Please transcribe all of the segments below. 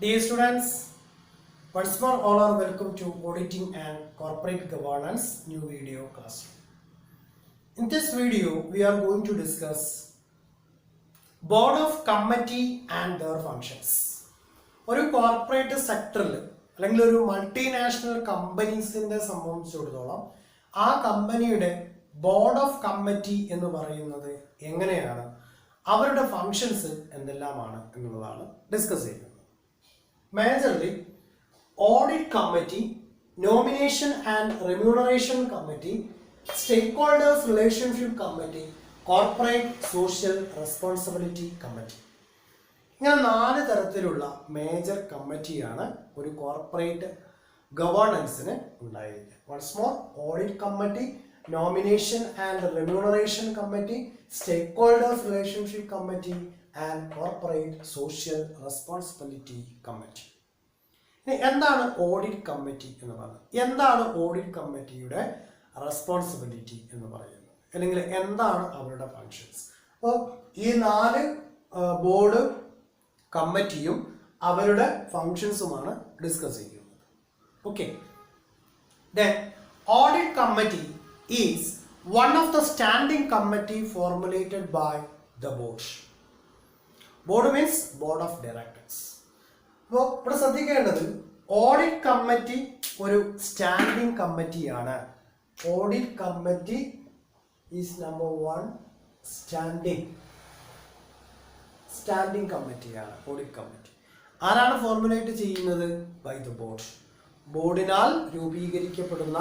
Dear students, once more all are welcome to Auditing and Corporate Governance new video class. In this video, we are going to discuss Board of Committee and their functions. ഒരു corporate സെക്ടറിൽ അല്ലെങ്കിൽ ഒരു multinational കമ്പനീസിന്റെ സംബന്ധിച്ചിടത്തോളം ആ കമ്പനിയുടെ board of committee എന്ന് പറയുന്നത് എങ്ങനെയാണ്, അവരുടെ ഫങ്ഷൻസ് എന്തെല്ലാമാണ് എന്നുള്ളതാണ് ഡിസ്കസ് ചെയ്യുന്നത്. Majorly, Audit Committee, Nomination and Remuneration Committee, Stakeholders Relationship Committee, Corporate Social Responsibility Committee. ഇങ്ങനെ 4 തരത്തിലുള്ള മേജർ കമ്മിറ്റിയാണ് ഒരു കോർപ്പറേറ്റ് ഗവേണൻസിന് ഉണ്ടായിരിക്കുക. Once more, audit committee, nomination and remuneration committee, stakeholders relationship committee and corporate social responsibility committee. ഇനി എന്താണ് audit committee എന്ന് പറയുന്നത്? എന്താണ് ഓഡിറ്റ് കമ്മിറ്റിയുടെ റെസ്പോൺസിബിലിറ്റി എന്ന് പറയുന്നത്, അല്ലെങ്കിൽ എന്താണ് അവരുടെ ഫങ്ഷൻസ്? അപ്പോൾ ഈ 4 ബോർഡ് കമ്മിറ്റിയും അവരുടെ ഫങ്ഷൻസുമാണ് ഡിസ്കസ് ചെയ്യുന്നത്. Okay, then audit committee is one of the standing committee formulated by the board. Board means board of directors. അപ്പോൾ ഇവിടെ ശ്രദ്ധിക്കേണ്ടത്, ഓഡിറ്റ് കമ്മിറ്റി ഒരു സ്റ്റാൻഡിംഗ് കമ്മിറ്റിയാണ്. Audit committee is number 1 standing കമ്മിറ്റിയാണ് ഓഡിറ്റ് കമ്മിറ്റി. ആരാണ് ഫോർമുലേറ്റ് ചെയ്യുന്നത്? By the board. ബോർഡിനാൽ രൂപീകരിക്കപ്പെടുന്ന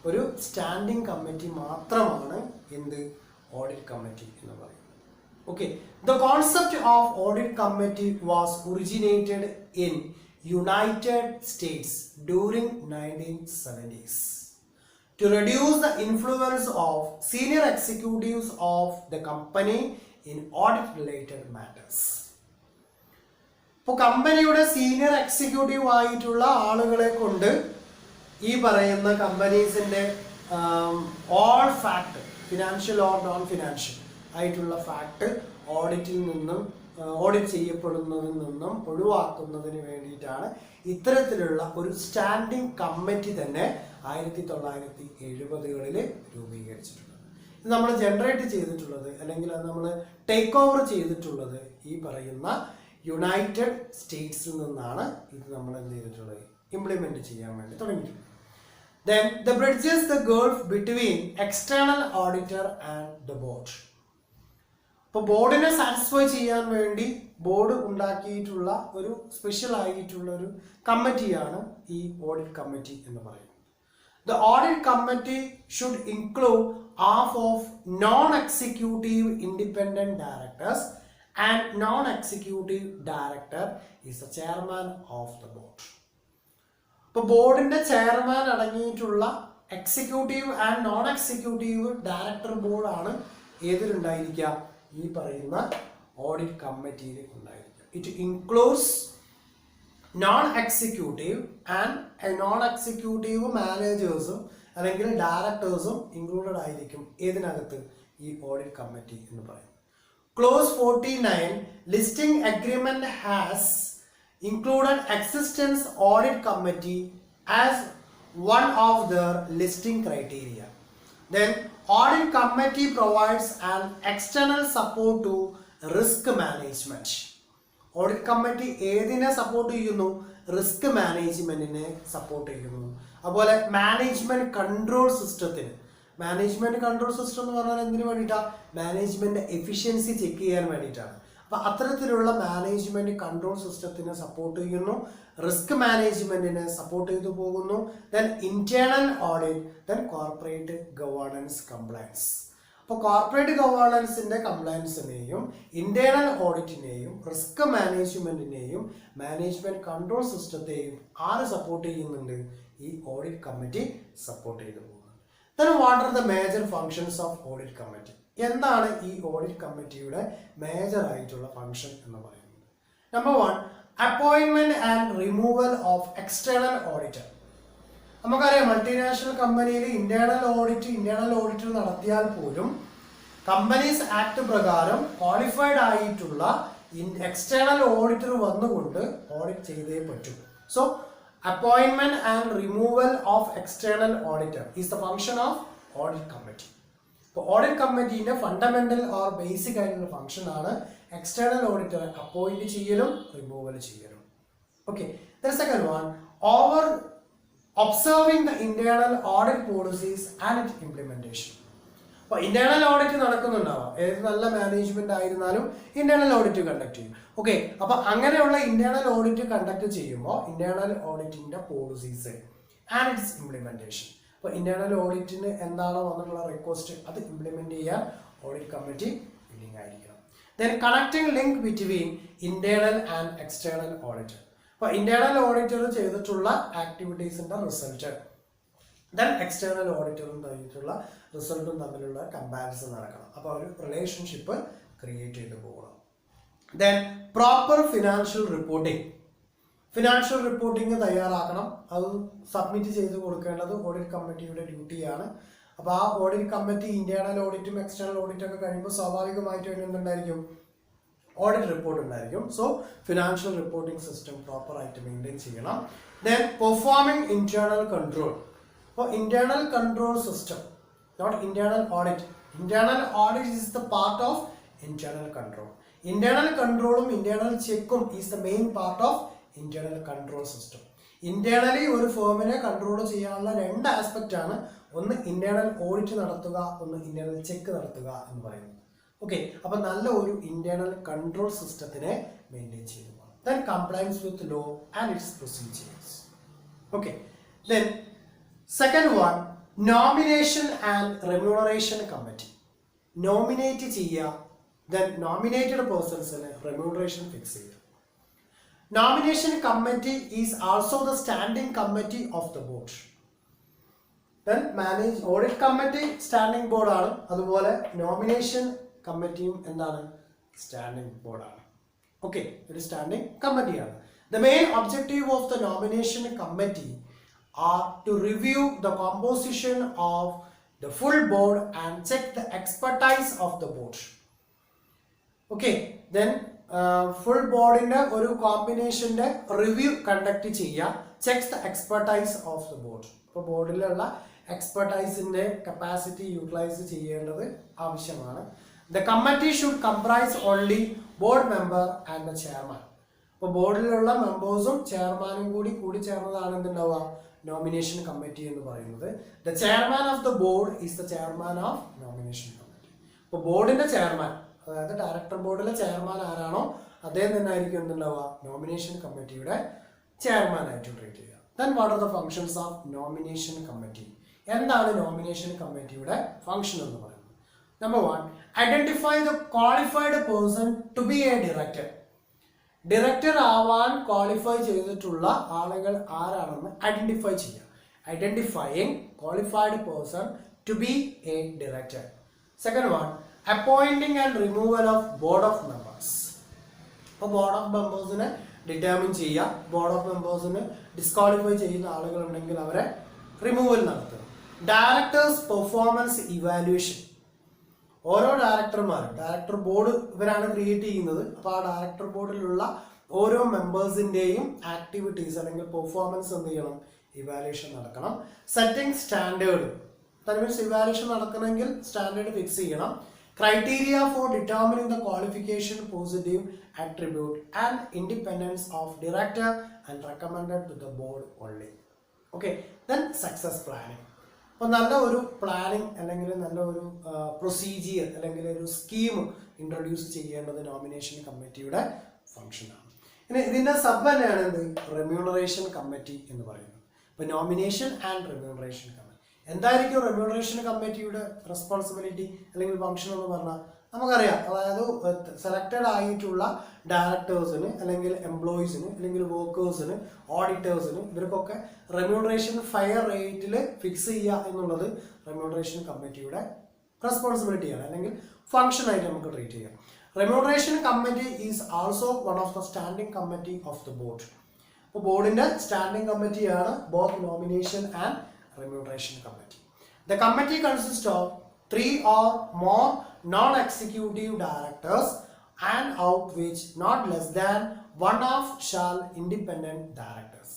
ഒരു സ്റ്റാൻഡിംഗ് കമ്മിറ്റി മാത്രമാണ് എന്ത് ഓഡിറ്റ് കമ്മിറ്റി എന്ന് പറയുന്നത്. Okay, the concept of audit committee was originated in United States during 1970s to reduce the influence of senior executives of the company in audit related matters. ഇപ്പോൾ കമ്പനിയുടെ senior executive ആയിട്ടുള്ള ആളുകളെ കൊണ്ട് ഈ പറയുന്ന കമ്പനീസിന്റെ all fact, financial or non financial ആയിട്ടുള്ള fact ഓഡിറ്റിൽ നിന്നും ഓഡിറ്റ് ചെയ്യപ്പെടുന്നതിൽ നിന്നും ഒഴിവാക്കുന്നതിന് വേണ്ടിയിട്ടാണ് ഇത്തരത്തിലുള്ള ഒരു സ്റ്റാൻഡിംഗ് കമ്മിറ്റി തന്നെ 1970കളിൽ രൂപീകരിച്ചിട്ടുള്ളത്. ഇത് നമ്മൾ ജനറേറ്റ് ചെയ്തിട്ടുള്ളത്, അല്ലെങ്കിൽ അത് നമ്മൾ ടേക്ക് ഓവർ ചെയ്തിട്ടുള്ളത് ഈ പറയുന്ന യുണൈറ്റഡ് സ്റ്റേറ്റ്സിൽ നിന്നാണ്. ഇത് നമ്മൾ എന്ത് ചെയ്തിട്ടുള്ളത്, ഇംപ്ലിമെന്റ് ചെയ്യാൻ വേണ്ടി തുടങ്ങിയിട്ടുള്ളത്. Then the bridges the gulf between external auditor and the board. ഇപ്പോൾ ബോർഡിനെ സാറ്റിസ്ഫൈ ചെയ്യാൻ വേണ്ടി ബോർഡ് ഉണ്ടാക്കിയിട്ടുള്ള ഒരു സ്പെഷ്യൽ ആയിട്ടുള്ള ഒരു കമ്മിറ്റിയാണ് ഈ ഓഡിറ്റ് കമ്മിറ്റി എന്ന് പറയുന്നത്. The audit committee should include half of non-executive independent directors and non-executive director is the chairman of the board. ഇപ്പോൾ ബോർഡിന്റെ ചെയർമാൻ അടങ്ങിയിട്ടുള്ള executive and non executive director ബോർഡാണ് ഏതിലുണ്ടായിരിക്കുക, ഈ പറയുന്ന ഓഡിറ്റ് കമ്മിറ്റിയിൽ ഉണ്ടായിരിക്കുക. It includes non executive and non executive മാനേജേഴ്സും അല്ലെങ്കിൽ ഡയറക്ടേഴ്സും ഇൻക്ലൂഡഡ് ആയിരിക്കും ഏതിനകത്ത്, ഈ ഓഡിറ്റ് കമ്മിറ്റി എന്ന് പറയുന്നത്. Close 49 listing agreement has included existence audit committee as one of their listing criteria. Then audit committee provides an external support to risk management. Audit committee ഏതിനെ support ചെയ്യുന്നു? Risk മാനേജ്മെന്റിനെ support ചെയ്യുന്നു. അതുപോലെ management control സിസ്റ്റത്തിന്, management control system എന്ന് പറഞ്ഞാൽ എന്തിനു വേണ്ടിയിട്ടാണ്? മാനേജ്മെന്റ് എഫിഷ്യൻസി ചെക്ക് ചെയ്യാൻ വേണ്ടിയിട്ടാണ്. അപ്പോൾ അത്തരത്തിലുള്ള മാനേജ്മെന്റ് കൺട്രോൾ സിസ്റ്റത്തിനെ സപ്പോർട്ട് ചെയ്യുന്നു, റിസ്ക് മാനേജ്മെന്റിനെ സപ്പോർട്ട് ചെയ്തു പോകുന്നു. Then internal audit, then corporate governance compliance. അപ്പോൾ കോർപ്പറേറ്റ് ഗവേണൻസിന്റെ കംപ്ലയൻസിനെയും ഇന്റേണൽ ഓഡിറ്റിനെയും റിസ്ക് മാനേജ്മെന്റിനെയും മാനേജ്മെന്റ് കൺട്രോൾ സിസ്റ്റത്തെയും ആര് സപ്പോർട്ട് ചെയ്യുന്നുണ്ട്? ഈ ഓഡിറ്റ് കമ്മിറ്റി സപ്പോർട്ട് ചെയ്തു പോകുന്നു. Then what are the major functions of audit committee? എന്താണ് ഈ ഓഡിറ്റ് കമ്മിറ്റിയുടെ മേജർ ആയിട്ടുള്ള ഫംഗ്ഷൻ എന്ന് പറയുന്നത്? Number 1, appointment and removal of external auditor. നമുക്കറിയാം, മൾട്ടിനാഷണൽ കമ്പനിയിൽ ഇന്റേണൽ ഓഡിറ്റ് നടത്തിയാൽ പോലും കമ്പനീസ് ആക്ട് പ്രകാരം ക്വാളിഫൈഡ് ആയിട്ടുള്ള എക്സ്റ്റേണൽ ഓഡിറ്റർ വന്നുകൊണ്ട് ഓഡിറ്റ് ചെയ്തേ പറ്റൂ. So appointment and removal of external auditor is the function of audit committee. അപ്പോൾ ഓഡിറ്റ് കമ്മിറ്റീൻ്റെ ഫണ്ടമെന്റൽ ഓർ ബേസിക് ആയിട്ടുള്ള ഫംഗ്ഷൻ ആണ് എക്സ്റ്റേണൽ ഓഡിറ്ററെ അപ്പോയിന്റ് ചെയ്യലും റിമൂവൽ ചെയ്യലും. Okay, the second one, over observing the internal audit policies and it implementation. അപ്പോൾ internal audit നടക്കുന്നുണ്ടാവാം, ഏത് നല്ല മാനേജ്മെന്റ് ആയിരുന്നാലും ഇന്റേണൽ ഓഡിറ്റ് കണ്ടക്ട് ചെയ്യും. ഓക്കെ, അപ്പൊ അങ്ങനെയുള്ള ഇന്റേണൽ ഓഡിറ്റ് കണ്ടക്ട് ചെയ്യുമ്പോൾ ഇന്റേണൽ ഓഡിറ്റിന്റെ പോളിസീസ് ആൻഡ് ഇറ്റ്സ് ഇംപ്ലിമെന്റേഷൻ. അപ്പോൾ ഇന്റേണൽ ഓഡിറ്റിന് എന്താണോ വന്നിട്ടുള്ള റിക്വസ്റ്റ് അത് ഇംപ്ലിമെന്റ് ചെയ്യാൻ ഓഡിറ്റ് കമ്മിറ്റി വില്ലിംഗ് ആയിരിക്കണം. Then connecting link between internal and external auditor. അപ്പോൾ ഇന്റേണൽ ഓഡിറ്റർ ചെയ്തിട്ടുള്ള ആക്ടിവിറ്റീസിന്റെ റിസൾട്ട് ദെൻ എക്സ്റ്റേണൽ ഓഡിറ്ററും തന്നിട്ടുള്ള റിസൾട്ടും തമ്മിലുള്ള കമ്പാരിസൺ നടക്കണം. അപ്പോൾ ഒരു റിലേഷൻഷിപ്പ് ക്രിയേറ്റ് ചെയ്ത് പോകണം. Then proper financial reporting. Financial reporting തയ്യാറാക്കണം, അത് സബ്മിറ്റ് ചെയ്ത് കൊടുക്കേണ്ടത് ഓഡിറ്റ് കമ്മിറ്റിയുടെ ഡ്യൂട്ടിയാണ്. അപ്പോൾ ആ ഓഡിറ്റ് കമ്മിറ്റി ഇന്റേണൽ ഓഡിറ്റും എക്സ്റ്റേണൽ ഓഡിറ്റും ഒക്കെ കഴിയുമ്പോൾ സ്വാഭാവികമായിട്ടും എന്തുണ്ടായിരിക്കും, ഓഡിറ്റ് റിപ്പോർട്ട് ഉണ്ടായിരിക്കും. So financial reporting system proper ആയിട്ട് മെയിൻറ്റെയിൻ ചെയ്യണം. Then performing internal control. അപ്പോൾ internal control system, not internal audit. Internal audit is the part of internal control. Internal കൺട്രോളും ഇന്റേണൽ ചെക്കും is the main part of internal control system. Internally ഒരു ഫേമിനെ control ചെയ്യാനുള്ള രണ്ട് aspect ആണ്, ഒന്ന് internal audit നടത്തുക, ഒന്ന് ഇന്റേണൽ ചെക്ക് നടത്തുക എന്ന് പറയുന്നത്. ഓക്കെ, അപ്പൊ നല്ല ഒരു ഇന്റേണൽ കൺട്രോൾ സിസ്റ്റത്തിനെ മെയിൻറ്റെയിൻ ചെയ്തു പോകണം. Then compliance with law and it's procedures. Okay, then second one, nomination and remuneration committee. Nominate ചെയ്യുക, ദെൻ നോമിനേറ്റഡ് പേഴ്സൺസിന് റെമ്യൂണറേഷൻ ഫിക്സ് ചെയ്യുക. Nomination committee is also the standing committee of the board. Then audit committee standing ബോർഡാണ്, അതുപോലെ nomination കമ്മിറ്റിയും എന്താണ്, standing ബോർഡാണ്. Okay, ഒരു standing കമ്മിറ്റിയാണ്. The main objective of the nomination committee are to review the composition of the full board and check the expertise of the board. Okay, then full board in ഒരു കോമ്പിനേഷന്റെ review conduct ചെയ്യുക, checks the expertise of the board. ഇപ്പോൾ ബോർഡിലുള്ള എക്സ്പെർട്ടൈസിന്റെ capacity utilise ചെയ്യേണ്ടത് ആവശ്യമാണ്. The committee should comprise only board member and the chairman. ഇപ്പോൾ ബോർഡിലുള്ള മെമ്പേഴ്സും ചെയർമാനും കൂടി ചേർന്നതാണ് എന്തുണ്ടാവുക, നോമിനേഷൻ കമ്മിറ്റി എന്ന് പറയുന്നത്. The chairman of the board is the chairman of nomination committee. ഇപ്പോൾ ബോർഡിന്റെ ചെയർമാൻ, അതായത് ഡയറക്ടർ ബോർഡിലെ ചെയർമാൻ ആരാണോ അദ്ദേഹം തന്നെ ആയിരിക്കും എന്തുണ്ടാവുക, നോമിനേഷൻ കമ്മിറ്റിയുടെ ചെയർമാൻ ആയിട്ട് ട്രീറ്റ് ചെയ്യുക. Then what are the functions of nomination committee. എന്താണ് നോമിനേഷൻ കമ്മിറ്റിയുടെ ഫങ്ഷൻ എന്ന് പറയുന്നത്? Number one, identify the qualified person to be a director. Director ആവാൻ ക്വാളിഫൈ ചെയ്തിട്ടുള്ള ആളുകൾ ആരാണെന്ന് ഐഡന്റിഫൈ ചെയ്യുക. Identifying qualified person to be a director. Second one, appointing and removal of board of members. അപ്പോൾ board of മെമ്പേഴ്സിനെ determine ചെയ്യുക. Board of മെമ്പേഴ്സിന് disqualify ചെയ്യുന്ന ആളുകൾ ഉണ്ടെങ്കിൽ അവരെ റിമൂവൽ നടത്തുക. Directors performance evaluation. ഓരോ ഡയറക്ടർമാരും, ഡയറക്ടർ ബോർഡ് ഇവരാണ് ക്രിയേറ്റ് ചെയ്യുന്നത്. അപ്പോൾ ആ ഡയറക്ടർ ബോർഡിലുള്ള ഓരോ മെമ്പേഴ്സിൻ്റെയും ആക്ടിവിറ്റീസ് അല്ലെങ്കിൽ പെർഫോമൻസ് എന്ത് ചെയ്യണം, ഇവാലുവേഷൻ നടക്കണം. Setting standard, that means evaluation നടക്കണമെങ്കിൽ സ്റ്റാൻഡേർഡ് ഫിക്സ് ചെയ്യണം. Criteria four determining the qualification, positive attribute and independence of director and recommended to the board only. Okay, then success planning. അപ്പോൾ നല്ല ഒരു planning അല്ലെങ്കിൽ നല്ല ഒരു പ്രൊസീജിയർ അല്ലെങ്കിൽ ഒരു സ്കീം ഇൻട്രൊഡ്യൂസ് ചെയ്യേണ്ടത് നോമിനേഷൻ കമ്മിറ്റിയുടെ ഫംഗ്ഷനാണ്. ഇനി ഇതിൻ്റെ സബ് തന്നെയാണ് എന്ത്, റെമ്യൂണറേഷൻ കമ്മിറ്റി എന്ന് പറയുന്നത്. ഇപ്പോൾ നോമിനേഷൻ ആൻഡ് റെമ്യൂണറേഷൻ കമ്മിറ്റി. എന്തായിരിക്കും റെമ്യൂണറേഷൻ കമ്മിറ്റിയുടെ റെസ്പോൺസിബിലിറ്റി അല്ലെങ്കിൽ ഫംഗ്ഷൻ എന്ന് പറഞ്ഞാൽ നമുക്കറിയാം. അതായത് സെലക്റ്റഡ് ആയിട്ടുള്ള ഡയറക്ടേഴ്സിന് അല്ലെങ്കിൽ എംപ്ലോയീസിന് അല്ലെങ്കിൽ വർക്കേഴ്സിന് ഓഡിറ്റേഴ്സിന് ഇവർക്കൊക്കെ റെമ്യൂണറേഷൻ ഫെയർ റേറ്റിൽ ഫിക്സ് ചെയ്യുക എന്നുള്ളത് റെമ്യൂണറേഷൻ കമ്മിറ്റിയുടെ റെസ്പോൺസിബിലിറ്റിയാണ് അല്ലെങ്കിൽ ഫംഗ്ഷൻ ആയിട്ട് നമുക്ക് ട്രീറ്റ് ചെയ്യാം. Remuneration committee is also one of the standing committee of the board. അപ്പോൾ ബോർഡിന്റെ സ്റ്റാൻഡിംഗ് കമ്മിറ്റിയാണ് both nomination and remuneration committee. The committee consist of 3 or more non-executive directors and out which not less than one of shall independent directors.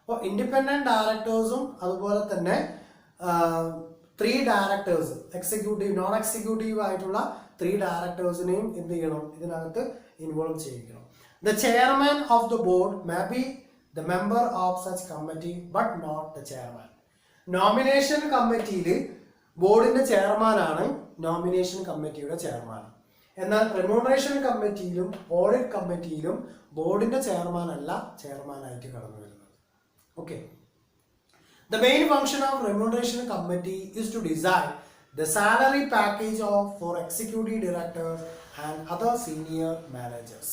അപ്പോൾ independent ഡയറക്ടേഴ്സും അതുപോലെ തന്നെ 3 directors executive non executive ആയിട്ടുള്ള 3 ഡയറക്ടേഴ്സിനെയും എന്ത് ചെയ്യണം, ഇതിനകത്ത് ഇൻവോൾവ് ചെയ്യിക്കണം. The chairman of the board may be the member of such committee but not the chairman. Nomination കമ്മിറ്റിയിൽ ബോർഡിന്റെ ചെയർമാനാണ് നോമിനേഷൻ കമ്മിറ്റിയുടെ ചെയർമാൻ. എന്നാൽ റെമ്യൂണറേഷൻ കമ്മിറ്റിയിലും ഓഡിറ്റ് കമ്മിറ്റിയിലും ബോർഡിന്റെ ചെയർമാൻ അല്ല ചെയർമാനായിട്ട് കടന്നു വരുന്നത്. Okay. The main function of remuneration committee is to decide the salary package for executive directors and other senior managers.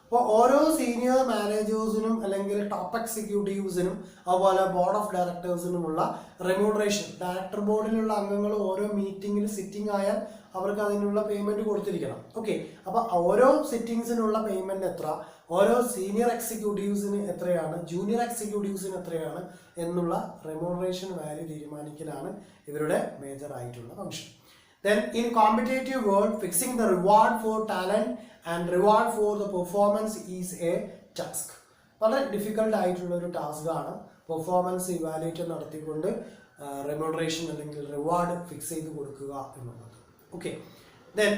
അപ്പോൾ ഓരോ സീനിയർ മാനേജേഴ്സിനും അല്ലെങ്കിൽ ടോപ്പ് എക്സിക്യൂട്ടീവ്സിനും അതുപോലെ ബോർഡ് ഓഫ് ഡയറക്ടേഴ്സിനുമുള്ള റെമ്യൂണറേഷൻ, ഡയറക്ടർ ബോർഡിലുള്ള അംഗങ്ങൾ ഓരോ മീറ്റിംഗിൽ സിറ്റിംഗ് ആയാൽ അവർക്ക് അതിനുള്ള പേയ്മെന്റ് കൊടുത്തിരിക്കണം. ഓക്കെ. അപ്പോൾ ഓരോ സിറ്റിംഗ്സിനുള്ള പേയ്മെന്റ് എത്ര, ഓരോ സീനിയർ എക്സിക്യൂട്ടീവ്സിന് എത്രയാണ്, ജൂനിയർ എക്സിക്യൂട്ടീവ്സിന് എത്രയാണ് എന്നുള്ള റെമ്യൂണറേഷൻ വാല്യൂ തീരുമാനിക്കലാണ് ഇവരുടെ മേജർ ആയിട്ടുള്ള function. Then in competitive world, fixing the reward for talent and reward for the performance is a task. വളരെ ഡിഫിക്കൽട്ട് ആയിട്ടുള്ള ഒരു ടാസ്ക് ആണ് പെർഫോമൻസ് ഇവാലുവേറ്റ് നടത്തിക്കൊണ്ട് റെമ്യൂണറേഷൻ അല്ലെങ്കിൽ റിവാർഡ് ഫിക്സ് ചെയ്ത് കൊടുക്കുക എന്നുള്ളത്. ഓക്കെ. ദെൻ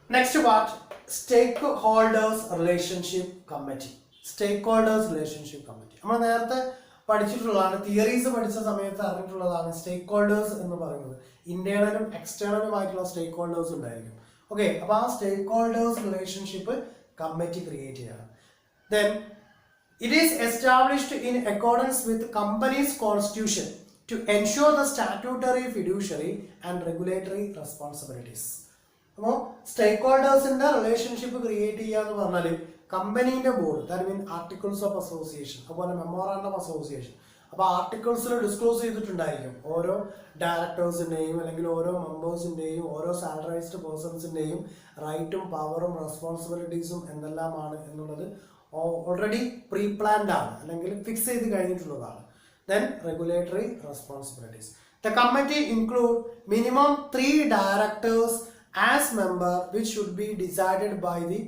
നെക്സ്റ്റ് പാർട്ട്, സ്റ്റേക്ക് ഹോൾഡേഴ്സ് റിലേഷൻഷിപ്പ് കമ്മിറ്റി. സ്റ്റേക്ക് holders relationship committee നമ്മൾ നേരത്തെ പഠിച്ചിട്ടുള്ളതാണ്, തിയറീസ് പഠിച്ച സമയത്ത് അറിഞ്ഞിട്ടുള്ളതാണ്. സ്റ്റേക്ക് ഹോൾഡേഴ്സ് എന്ന് പറയുന്നത് ഇന്റേണലും എക്സ്റ്റേണലും ആയിട്ടുള്ള സ്റ്റേക്ക് ഹോൾഡേഴ്സ് ഉണ്ടായിരിക്കും. ഓക്കെ. അപ്പോൾ ആ stakeholders relationship committee create ചെയ്യണം. Then it is established in accordance with companies constitution to ensure the statutory, fiduciary and regulatory responsibilities. അപ്പോൾ സ്റ്റേക്ക് ഹോൾഡേഴ്സിന്റെ റിലേഷൻഷിപ്പ് ക്രിയേറ്റ് ചെയ്യുക എന്ന് പറഞ്ഞാൽ കമ്പനീന്റെ board, that mean articles of association, അതുപോലെ മെമ്മോറാണ്ടം ഓഫ് അസോസിയേഷൻ. അപ്പോൾ ആർട്ടിക്കിൾസിൽ ഡിസ്ക്ലോസ് ചെയ്തിട്ടുണ്ടായിരിക്കും ഓരോ ഡയറക്ടേഴ്സിൻ്റെയും അല്ലെങ്കിൽ ഓരോ മെമ്പേഴ്സിൻ്റെയും ഓരോ സാലറൈസ്ഡ് പേഴ്സൺസിൻ്റെയും റൈറ്റും പവറും റെസ്പോൺസിബിലിറ്റീസും എന്തെല്ലാമാണ് എന്നുള്ളത് ഓൾറെഡി പ്രീ പ്ലാൻഡ് ആണ് അല്ലെങ്കിൽ ഫിക്സ് ചെയ്ത് കഴിഞ്ഞിട്ടുള്ളതാണ്. Then regulatory responsibilities. The committee include minimum 3 directors as member which should be decided by the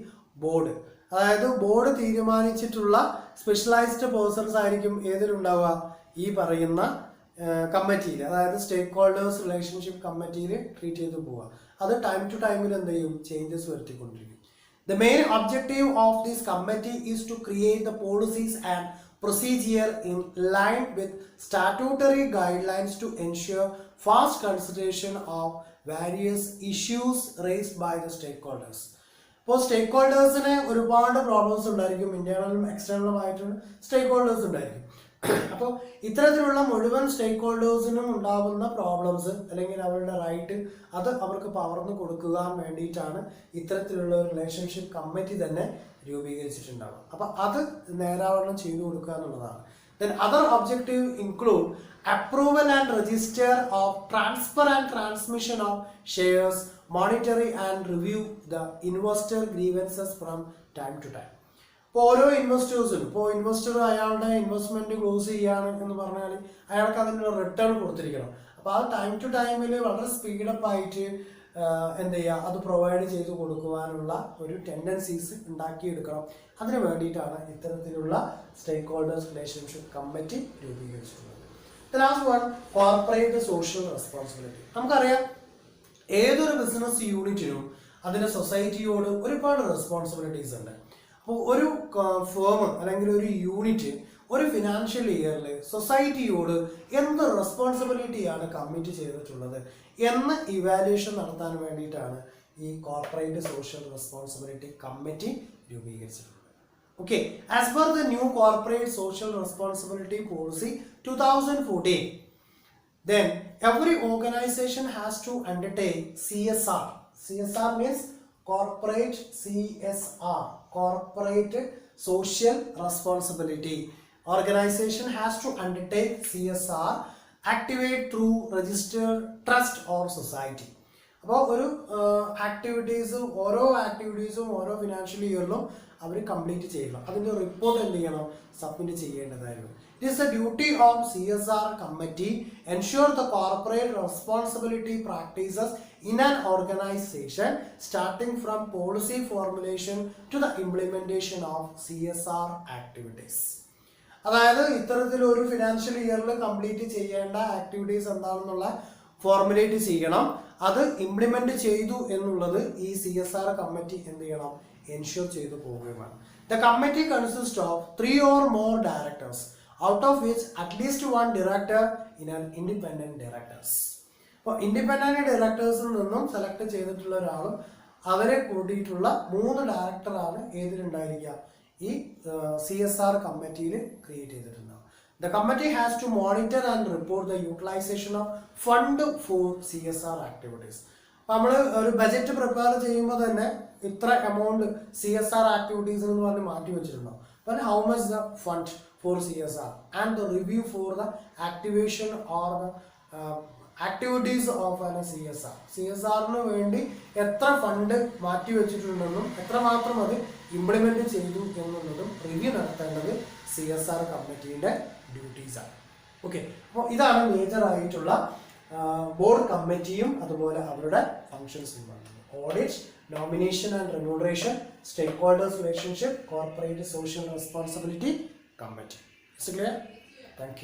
board. അതായത് ബോർഡ് തീരുമാനിച്ചിട്ടുള്ള സ്പെഷ്യലൈസ്ഡ് പേഴ്സൺസ് ആയിരിക്കും ഏതിലുണ്ടാവുക, ഈ പറയുന്ന കമ്മിറ്റിയിൽ, അതായത് സ്റ്റേക്ക് ഹോൾഡേഴ്സ് റിലേഷൻഷിപ്പ് കമ്മിറ്റിയിൽ ട്രീറ്റ് ചെയ്ത് പോവുക. അത് ടൈം ടു ടൈമിൽ എന്ത് ചെയ്യും, ചേഞ്ചസ് വരുത്തിക്കൊണ്ടിരിക്കും. The main objective of this committee is to create the policies and procedure in line with statutory guidelines to ensure fast consideration of various issues raised by the stakeholders. ഇപ്പോൾ സ്റ്റേക്ക് ഹോൾഡേഴ്സിന് ഒരുപാട് problems ഉണ്ടായിരിക്കും, ഇന്റേണലും എക്സ്റ്റേണലും ആയിട്ടുള്ള സ്റ്റേക്ക് holders ഉണ്ടായിരിക്കും. അപ്പോൾ ഇത്തരത്തിലുള്ള മുഴുവൻ സ്റ്റേക്ക് ഹോൾഡേഴ്സിനും ഉണ്ടാകുന്ന problems അല്ലെങ്കിൽ അവരുടെ റൈറ്റ് അത് അവർക്ക് പകർന്നു കൊടുക്കാൻ വേണ്ടിയിട്ടാണ് ഇത്തരത്തിലുള്ള ഒരു റിലേഷൻഷിപ്പ് കമ്മിറ്റി തന്നെ രൂപീകരിച്ചിട്ടുണ്ടാകും. അപ്പം അത് നേരാവണ്ണം ചെയ്തു കൊടുക്കുക എന്നുള്ളതാണ്. Then other objective include approval and register of transfer and transmission of shares, monitoring and review the investor grievances from time to time. ഇപ്പോൾ ഓരോ ഇൻവെസ്റ്റേഴ്സിനും, ഇപ്പോൾ ഇൻവെസ്റ്റർ അയാളുടെ ഇൻവെസ്റ്റ്മെന്റ് ക്ലോസ് ചെയ്യാണ് എന്ന് പറഞ്ഞാൽ അയാൾക്ക് അതിനുള്ള റിട്ടേൺ കൊടുത്തിരിക്കണം. അപ്പോൾ ആ ടൈം ടു ടൈമിൽ വളരെ സ്പീഡപ്പ് ആയിട്ട് എന്ത് ചെയ്യുക, അത് പ്രൊവൈഡ് ചെയ്ത് കൊടുക്കുവാനുള്ള ഒരു ടെൻഡൻസീസ് ഉണ്ടാക്കിയെടുക്കണം. അതിന് വേണ്ടിയിട്ടാണ് ഇത്തരത്തിലുള്ള സ്റ്റേക്ക് ഹോൾഡേഴ്സ് റിലേഷൻഷിപ്പ് കമ്മിറ്റി രൂപീകരിച്ചിട്ടുള്ളത്. The last one, corporate social responsibility. നമുക്കറിയാം ഏതൊരു ബിസിനസ് യൂണിറ്റിനും അതിൻ്റെ സൊസൈറ്റിയോട് ഒരുപാട് റെസ്പോൺസിബിലിറ്റീസ് ഉണ്ട്. അപ്പോൾ ഒരു ഫേം അല്ലെങ്കിൽ ഒരു യൂണിറ്റ് ഒരു ഫിനാൻഷ്യൽ ഇയറിൽ സൊസൈറ്റിയോട് എന്ത് റെസ്പോൺസിബിലിറ്റിയാണ് കമ്മിറ്റ് ചെയ്തിട്ടുള്ളത് എന്ന് ഇവാലുവേഷൻ നടത്താൻ വേണ്ടിയിട്ടാണ് ഈ കോർപ്പറേറ്റ് സോഷ്യൽ റെസ്പോൺസിബിലിറ്റി കമ്മിറ്റി രൂപീകരിച്ചിട്ടുള്ളത്. Okay, as per the new corporate social responsibility policy 2014, then every organization has to undertake CSR. CSR means corporate CSR, corporate social responsibility. Organization has to undertake CSR, activate through registered trust or society. അപ്പോൾ ഒരു ഓരോ ആക്ടിവിറ്റീസും ഓരോ financial ഇയറിലും അവർ complete ചെയ്യണം. അതിൻ്റെ report എന്ത് ചെയ്യണം, submit ചെയ്യേണ്ടതായിരുന്നു. It is the duty of CSR committee ensure the corporate responsibility practices in an organization starting from policy formulation to the implementation of CSR activities. അതായത് ഇത്തരത്തിലൊരു ഫിനാൻഷ്യൽ ഇയറിൽ കംപ്ലീറ്റ് ചെയ്യേണ്ട activities എന്താണെന്നുള്ള ഫോർമുലേറ്റ് ചെയ്യണം. അത് ഇംപ്ലിമെന്റ് ചെയ്തു എന്നുള്ളത് ഈ CSR കമ്മിറ്റി എന്ത് ചെയ്യണം, എൻഷുർ ചെയ്തു പോവുകയാണ്. The committee consists of 3 or more directors, out of which at least 1 director in an independent directors. അപ്പോൾ ഇൻഡിപെൻഡന്റ് ഡയറക്ടേഴ്സിൽ നിന്നും സെലക്ട് ചെയ്തിട്ടുള്ള ഒരാളും അവരെ കൂട്ടിയിട്ടുള്ള 3 ഡയറക്ടറാണ് ഏതിലുണ്ടായിരിക്കുക, ഈ CSR കമ്മിറ്റിയിൽ ക്രിയേറ്റ് ചെയ്തിട്ടുണ്ടാവും. The committee has to monitor and report the utilization of fund for CSR activities. നമ്മൾ ഒരു ബജറ്റ് പ്രിപ്പയർ ചെയ്യുമ്പോൾ തന്നെ ഇത്ര എമൗണ്ട് CSR ആക്ടിവിറ്റീസ് എന്ന് പറഞ്ഞ് മാറ്റി വെച്ചിട്ടുണ്ടാവും. But how much the fund for CSR and the review for the activation or the activities of an CSRന് വേണ്ടി എത്ര ഫണ്ട് മാറ്റി വെച്ചിട്ടുണ്ടെന്നും എത്രമാത്രം അത് ഇംപ്ലിമെന്റ് ചെയ്തു എന്നുള്ളതും റിവ്യൂ നടത്തേണ്ടത് CSR കമ്മിറ്റിയുടെ ഡ്യൂട്ടീസാണ്. ഓക്കെ, അപ്പോൾ ഇതാണ് മേജർ ആയിട്ടുള്ള ബോർഡ് കമ്മിറ്റിയും അതുപോലെ അവരുടെ ഫങ്ഷൻസും പറയുന്നത്. Audit, nomination and remuneration, stakeholders relationship, corporate social responsibility committee. Thank U.